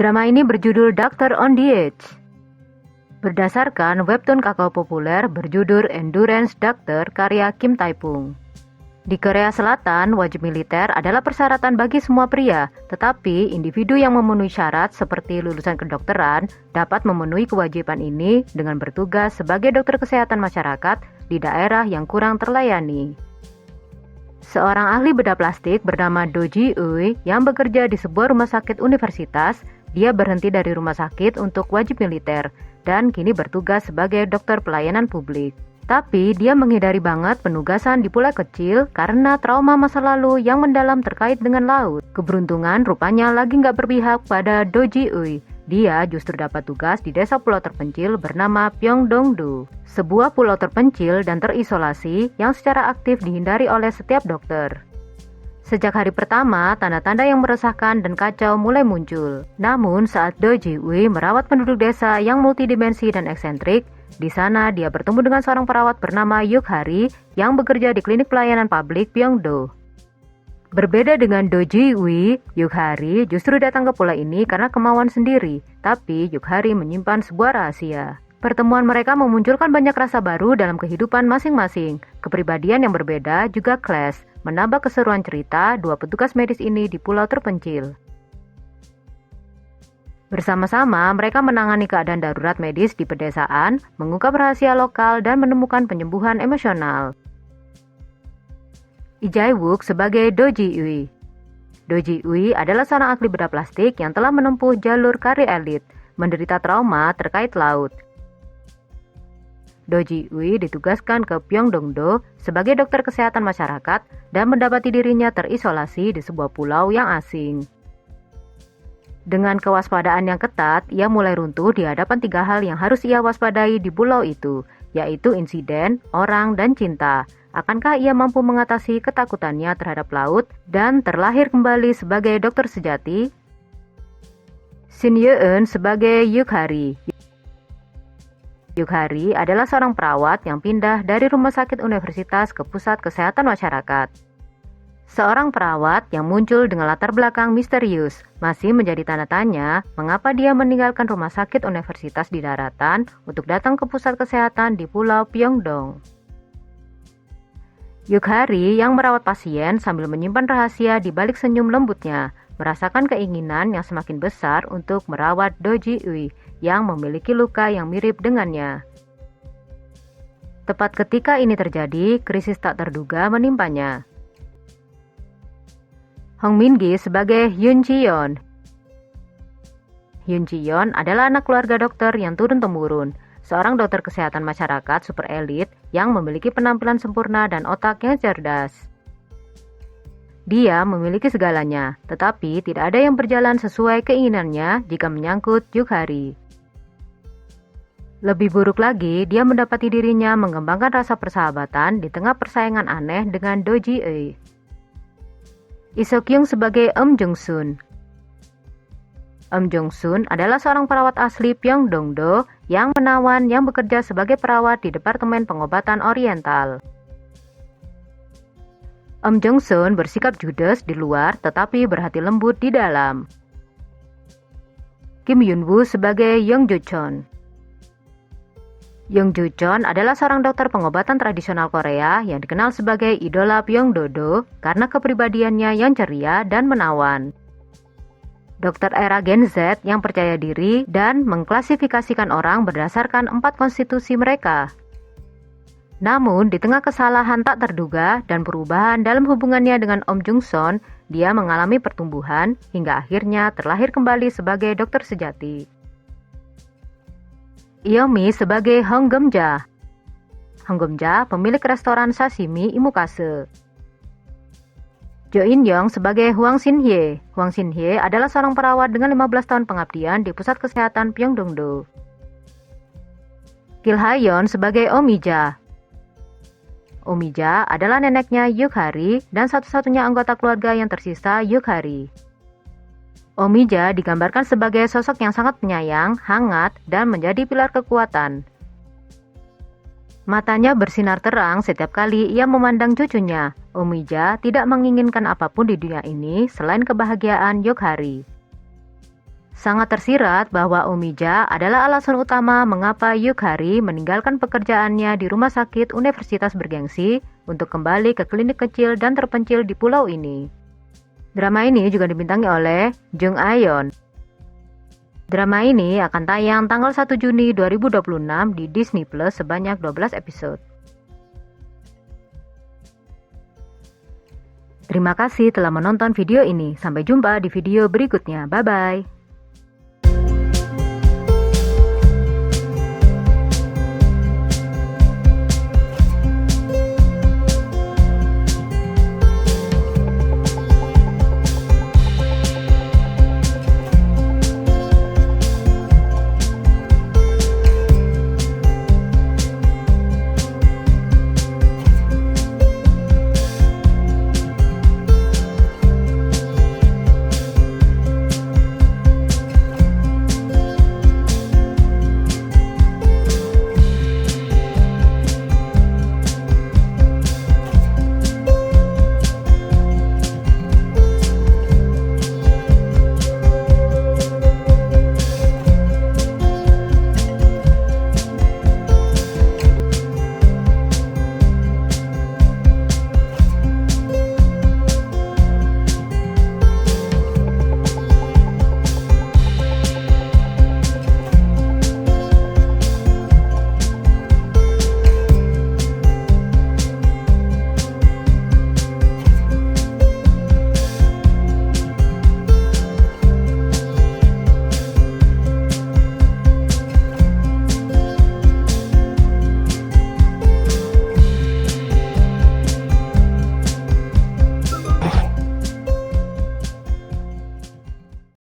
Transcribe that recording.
Drama ini berjudul Doctor on the Edge. Berdasarkan webtoon kakao populer berjudul Endurance Doctor karya Kim Tae-pung. Di Korea Selatan, wajib militer adalah persyaratan bagi semua pria, tetapi individu yang memenuhi syarat seperti lulusan kedokteran dapat memenuhi kewajiban ini dengan bertugas sebagai dokter kesehatan masyarakat di daerah yang kurang terlayani. Seorang ahli bedah plastik bernama Do Ji-eui yang bekerja di sebuah rumah sakit universitas, dia berhenti dari rumah sakit untuk wajib militer dan kini bertugas sebagai dokter pelayanan publik. Tapi dia menghindari banget penugasan di pulau kecil karena trauma masa lalu yang mendalam terkait dengan laut. Keberuntungan rupanya lagi nggak berpihak pada Do Ji-eui. Dia justru dapat tugas di desa pulau terpencil bernama Pyeongdong-do, sebuah pulau terpencil dan terisolasi yang secara aktif dihindari oleh setiap dokter. Sejak hari pertama, tanda-tanda yang meresahkan dan kacau mulai muncul. Namun saat Do Ji-eui merawat penduduk desa yang multidimensi dan eksentrik, di sana dia bertemu dengan seorang perawat bernama Yuk-hari yang bekerja di klinik pelayanan publik Pyeongdo. Berbeda dengan Do Ji-eui, Yuk-hari justru datang ke pulau ini karena kemauan sendiri, tapi Yuk-hari menyimpan sebuah rahasia. Pertemuan mereka memunculkan banyak rasa baru dalam kehidupan masing-masing. Kepribadian yang berbeda juga clash, menambah keseruan cerita dua petugas medis ini di pulau terpencil. Bersama-sama, mereka menangani keadaan darurat medis di pedesaan, mengungkap rahasia lokal, dan menemukan penyembuhan emosional. Lee Jae-wook sebagai Do Ji-eui. Do Ji-eui adalah seorang ahli bedah plastik yang telah menempuh jalur karir elit, menderita trauma terkait laut. Do Ji-eui ditugaskan ke Pyeongdong-do sebagai dokter kesehatan masyarakat dan mendapati dirinya terisolasi di sebuah pulau yang asing. Dengan kewaspadaan yang ketat, ia mulai runtuh di hadapan tiga hal yang harus ia waspadai di pulau itu, yaitu insiden, orang, dan cinta. Akankah ia mampu mengatasi ketakutannya terhadap laut dan terlahir kembali sebagai dokter sejati? Shin Ye-eun sebagai Yuk-hari. Yuk-hari adalah seorang perawat yang pindah dari rumah sakit universitas ke pusat kesehatan masyarakat. Seorang perawat yang muncul dengan latar belakang misterius, masih menjadi tanda tanya mengapa dia meninggalkan rumah sakit universitas di daratan untuk datang ke pusat kesehatan di pulau Pyeongdong. Yuk-hari yang merawat pasien sambil menyimpan rahasia di balik senyum lembutnya, merasakan keinginan yang semakin besar untuk merawat Do Ji-eui yang memiliki luka yang mirip dengannya. Tepat ketika ini terjadi, krisis tak terduga menimpanya. Hong Min-gi sebagai Yoon Ji-yeon. Yoon Ji-yeon adalah anak keluarga dokter yang turun-temurun, seorang dokter kesehatan masyarakat super elit yang memiliki penampilan sempurna dan otak yang cerdas. Dia memiliki segalanya, tetapi tidak ada yang berjalan sesuai keinginannya jika menyangkut Yuk-hari. Lebih buruk lagi, dia mendapati dirinya mengembangkan rasa persahabatan di tengah persaingan aneh dengan Do Ji-eui. Lee Seok-kyung sebagai Eum Jung-sun. Eum Jung-sun adalah seorang perawat asli Pyeongdong-do yang menawan yang bekerja sebagai perawat di Departemen Pengobatan Oriental. Eum Jung-sun bersikap judes di luar tetapi berhati lembut di dalam. Kim Yoon-woo sebagai Young Jo-chon. Young Jo-chon adalah seorang dokter pengobatan tradisional Korea yang dikenal sebagai idola Pyeongdo-do karena kepribadiannya yang ceria dan menawan. Dokter era Gen Z yang percaya diri dan mengklasifikasikan orang berdasarkan 4 konstitusi mereka. Namun, di tengah kesalahan tak terduga dan perubahan dalam hubungannya dengan Eum Jung-sun, dia mengalami pertumbuhan hingga akhirnya terlahir kembali sebagai dokter sejati. Yeomi sebagai Hong Geum-ja. Hong Geum-ja pemilik restoran sashimi Imukase. Jo In-young sebagai Hwang Shin-hye. Hwang Shin-hye adalah seorang perawat dengan 15 tahun pengabdian di pusat kesehatan Pyeongdong-do. Kil Ha-yeon sebagai Omija. Omija adalah neneknya Yuk-hari dan satu-satunya anggota keluarga yang tersisa Yuk-hari. Omija digambarkan sebagai sosok yang sangat penyayang, hangat, dan menjadi pilar kekuatan. Matanya bersinar terang setiap kali ia memandang cucunya. Omija tidak menginginkan apapun di dunia ini selain kebahagiaan Yuk-hari. Sangat tersirat bahwa Umija adalah alasan utama mengapa Yukhari meninggalkan pekerjaannya di rumah sakit universitas bergengsi untuk kembali ke klinik kecil dan terpencil di pulau ini. Drama ini juga dibintangi oleh Jung Ayon. Drama ini akan tayang tanggal 1 Juni 2026 di Disney Plus sebanyak 12 episode. Terima kasih telah menonton video ini. Sampai jumpa di video berikutnya. Bye-bye.